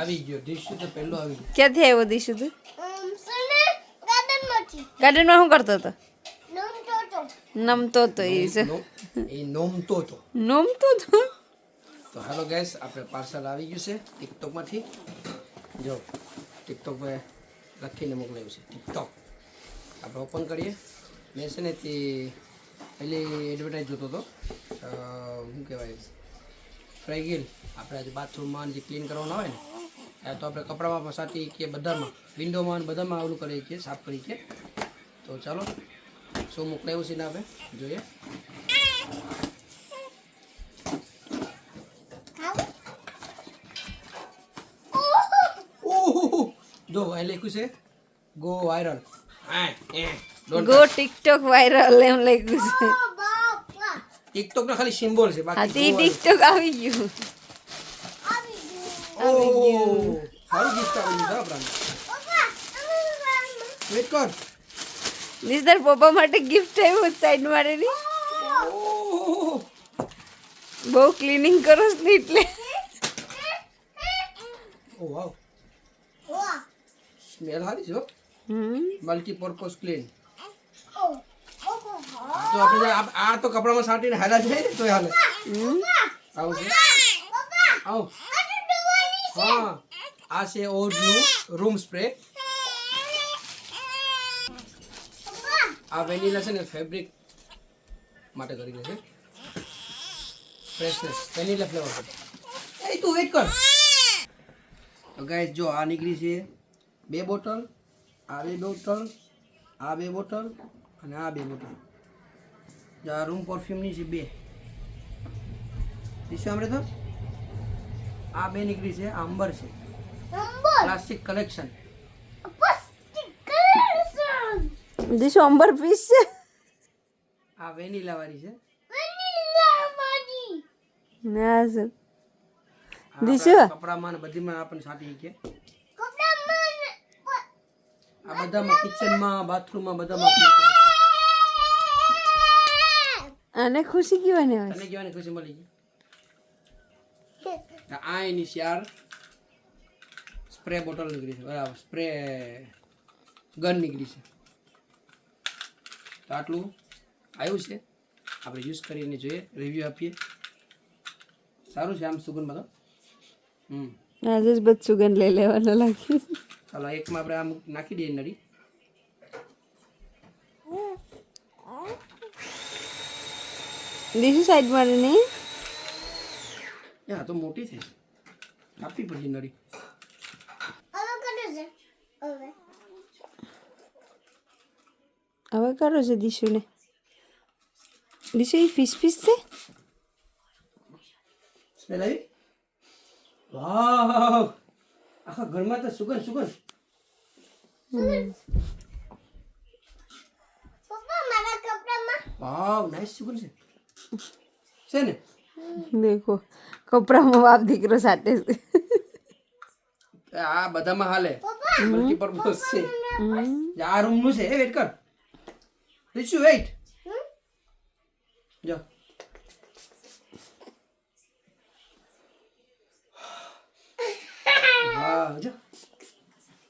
આવી ગયો દિશુ તો પહેલો આવી ગયો. ક્યાંથી આવ્યો દીશુ તું? ગાર્ડનમાં શું કરતો હતો? નમતો તો એ છે. એ નોમતો હતો. નમતો તો. તો હેલો ગાઈસ, આપણે પાર્સલ આવી ગયું છે ટિકટોકમાંથી. જો ટિકટોક પર લખીને મોકલાયું છે ટિકટોક. આપણે ઓપન કરીએ. મેં છે ને તે પહેલી એડવર્ટાઈઝ જોતો હતો. શું કહેવાય, ફ્રેગિલ. આપણે આજે બાથરૂમમાં જે ક્લીન કરવાનું આવે ને, આ તો આપણે કપડામાં પણ સાટી કે બધામાં, વિન્ડોમાં બધામાં ઓલું કરીએ છીએ, સાફ કરીએ છીએ. તો ચાલો શું મોકલાયું છે ને આપણે જોઈએ. જો અહીં લખ્યું છે go viral. Go TikTok viral એમ લખ્યું છે. ટિકટોક નો ખાલી સિમ્બોલ છે, હા બાકી તે ટિકટોક આવી ગયું. સારું ગિફ્ટ આવી ગયું આપણાને. વેટ કર. નિસ્તર પપ્પા માટે ગિફ્ટ આવ્યું સાઈડ મારેલી. બહુ ક્લીનિંગ કરો છો ને એટલે. ઓ વાવ, સ્મેલ સારી છે. Multipurpose clean. તો આપણે આ તો કપડામાં સાટીને હાલા જાય ને તોય હાલે. આવું છે. આવ. હા, આ છે ઓડનું રૂમ સ્પ્રે. આ વેનીલા છે ને ફેબ્રિક માટે કરીને છે. ફ્રેશનેસ વેનીલા ફ્લેવર છે. એ તું વેટ કર. તો ગાઈસ જો આ નીકળી છે 2 બોટલ, આ 2 બોટલ, આ 2 બોટલ અને આ 2 બોટલ. જો આ રૂમ પરફ્યુમની છે 2. દિશા આપણે તો આ 2 નીકળી છે. આ અંબર છે, ક્લાસિક કલેક્શન. દીશુ અંબર પીસ છે. આ વેનીલા વાળી છે. ના સર આ દિશુ આપણા કપડામાં ને બધીમાં આપણને સાટી કે આ બધામાં, કિચનમાં, બાથરૂમમાં બધામાં. આને ખુશી કહેવાની તને હોય. કહેવાની ખુશી મળી ગઈ. આ એની 4 સ્પ્રે બોટલ નીકળી છે. બરાબર, સ્પ્રે ગન નીકળી છે. તો આટલું આવ્યું છે. આપણે યુઝ કરીને જોઈએ, રિવ્યૂ આપીએ. સારું છે આમ સુગંધમાં તો. આજે જ બધ સુગંધ લઈ લેવાનો લાગી. ચાલો એકમાં આપણે આમ નાખી દઈએ નળી. દીશુ સાઈડ મારે નહીં. હા તો મોટી થઈ છે, કાપી પડી નળી. હવે કરો છે દીશુને. દીશુ એ ફિશ ફિશ છે. સ્મેલ આવી? વાવ, આખા ઘરમાં તો સુગંધ સુગંધ. વાવ, નાઈસ સુગંધ છે ને. દેખો કપડામાં બાપ દીકરો સાથે છે. આ બધામાં હાલે, મલ્ટીપર્પઝ છે. આ રૂમ નું છે. વેઇટ કર રીચુ, વેઇટ. જો વાહ, જો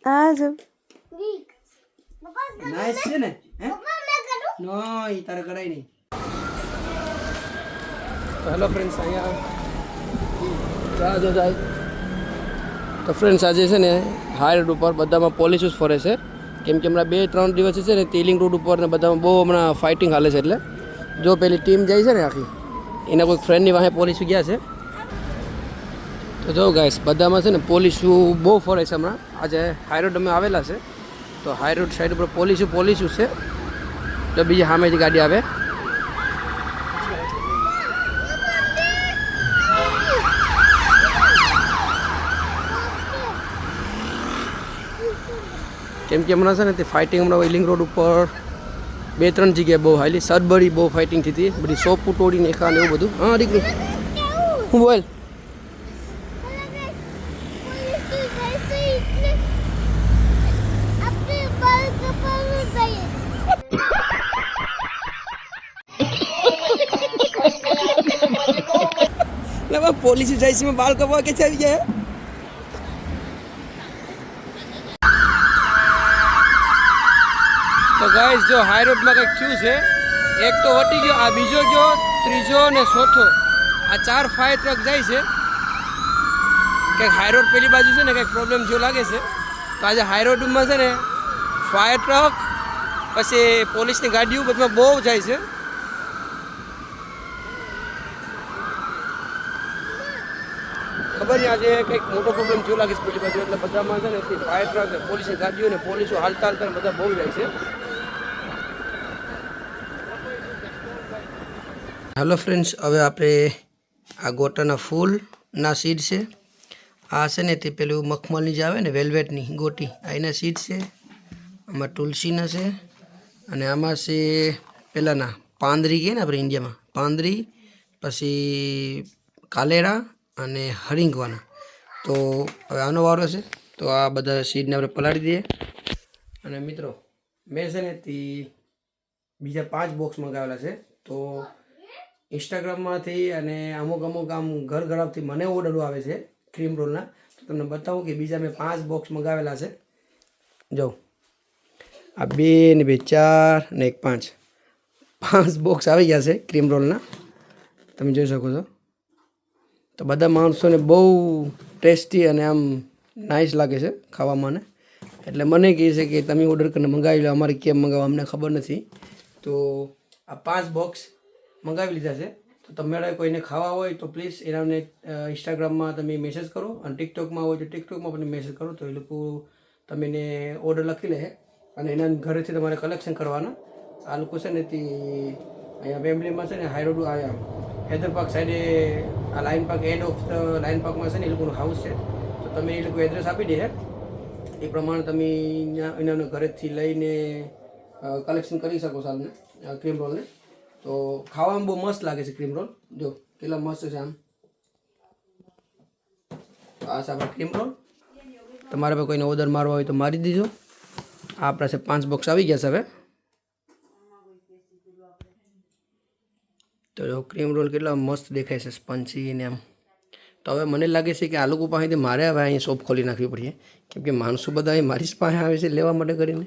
આ જો નાઈસ છે ને. હે નો, ઈ તારે કરાય નહીં. તો હેલો ફ્રેન્ડ્સ, અહીંયા જો જાય તો ફ્રેન્ડ્સ આજે છે ને હાઈ રોડ ઉપર બધામાં પોલીસ જ ફરે છે. કેમ કે હમણાં 2-3 દિવસ છે ને તેલિંગ રોડ ઉપર ને બધામાં બહુ હમણાં ફાઇટિંગ હાલે છે. એટલે જો પેલી ટીમ જાય છે ને આખી, એના કોઈ ફ્રેન્ડની વાહે પોલીસ ગયા છે. તો જો ગાઈસ બધામાં છે ને પોલીસો બહુ ફરે છે હમણાં. આજે હાઈ રોડ અમે આવેલા છે, તો હાઈ રોડ સાઈડ ઉપર પોલીસો છે. તો બીજી સામેથી ગાડી આવે. કેમ કે હમણાં છે ને તે ફાઇટિંગ હમણાં વેલિંગ રોડ ઉપર 2-3 જગ્યાએ બહુ હાલી. સદબરી બહુ ફાઇટિંગ થઈ હતી, બધી સોપું તોડીને એકા ને એવું બધું. હા દીકરી હું બોલ. પોલીસ જાય છે, બાલ કપવા કે આવી ગયા. ગાઈસ જો હાઈ રોડમાં કંઈક થયું છે. એક તો વટી ગયો, આ બીજો ગયો, ત્રીજો ને ચોથો, આ 4 ફાયર ટ્રક જાય છે. કંઈક હાઈ રોડ પેલી બાજુ છે ને કંઈક પ્રોબ્લેમ થયો લાગે છે. તો આજે હાઈ રોડમાં છે ને ફાયર ટ્રક પછી પોલીસની ગાડીઓ બધામાં બહુ જાય છે. ખબર નહીં આજે કંઈક મોટો પ્રોબ્લેમ થયો લાગે છે પેલી બાજુ, એટલે બધામાં છે ને ફાયર ટ્રક ને પોલીસની ગાડીઓ ને પોલીસો હાલતા હાલતા બધા બહુ જાય છે. હેલો ફ્રેન્ડ્સ, હવે આપણે આ ગોટાના ફૂલના સીડ છે. આ છે ને તે પેલું મખમલની જે આવે ને વેલ્વેટની ગોટી, આ એના સીડ છે. આમાં તુલસીના છે અને આમાં છે પેલાના પાંદરી કહે ને આપણે ઇન્ડિયામાં પાંદરી, પછી કાલેરા અને હરિંગવાના. તો હવે આનો વારો છે. તો આ બધા સીડને આપણે પલાળી દઈએ. અને મિત્રો મેં છે ને તે બીજા 5 બોક્સ મંગાવેલા છે. તો ઇન્સ્ટાગ્રામમાંથી અને અમુક આમ ઘર ઘરાવથી મને ઓર્ડરો આવે છે ક્રીમ રોલના. તો તમને બતાવું કે બીજા મેં 5 બોક્સ મંગાવેલા છે. જો આ 2 ને 2 4 ને 1 5 બોક્સ આવી ગયા છે ક્રીમ રોલના, તમે જોઈ શકો છો. તો બધા માણસોને બહુ ટેસ્ટી અને આમ નાઇસ લાગે છે ખાવામાં. ને એટલે મને કહે છે કે તમે ઓર્ડર કરીને મંગાવી લો, અમારે કેમ મંગાવવા અમને ખબર નથી. તો આ 5 બોક્સ મંગાવી લીધા છે. તો તમારે કોઈને ખાવા હોય તો પ્લીઝ એનાને ઇન્સ્ટાગ્રામમાં તમે મેસેજ કરો, અને ટિકટોકમાં હોય તો ટિકટોકમાં પણ મેસેજ કરો. તો એ લોકો તમને ઓર્ડર લખી લે અને એના ઘરેથી તમારે કલેક્શન કરવાના. આ લોકો છે ને તે અહીંયા વેમ્બલીમાં છે ને હાઈ રોડ અહીંયા હૈદર પાર્ક સાઈડે આ line park end of the line પાર્કમાં છે ને એ લોકોનું હાઉસ છે. તો તમે એ લોકો એડ્રેસ આપી દે એ પ્રમાણે તમે એના ઘરેથી લઈને કલેક્શન કરી શકો છો આમને ક્રીમ રોલને. તો ખાવામાં બહુ મસ્ત લાગે છે ક્રીમ રોલ. જો કેટલા મસ્ત છે આમ. આ છે આપણા ક્રીમ રોલ. તમારે પર કોઈને ઓર્ડર મારવા હોય તો મારી દીજો. આ આપણા છે 5 બોક્સ આવી ગયા છે હવે. તો જો ક્રીમ રોલ કેટલા મસ્ત દેખાય છે, સ્પંચી ને આમ. તો હવે મને લાગે છે કે આ લોકો પાસેથી મારે હવે અહીં શોપ ખોલી નાખવી પડીએ, કેમ કે માણસો બધા અહીં મારી જ પાસે આવે છે લેવા માટે કરીને.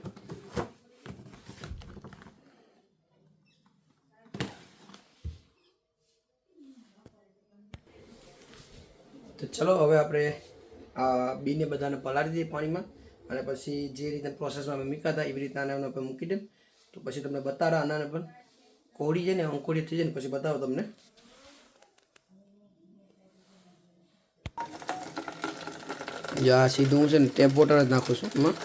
તો ચલો હવે આપણે આ બીને બધાને પલાળી દઈએ પાણીમાં, અને પછી જે રીતના પ્રોસેસમાં અમે મૂક્યા હતા એવી રીતના આને આપણે મૂકી દે. તો પછી તમને બતાડા આનાને પણ કોળી જાય ને અંકોળી થઈ જાય ને પછી બતાવો તમને. આ સીધું હું છે ને ટેપ વોટર જ નાખું છું એમાં.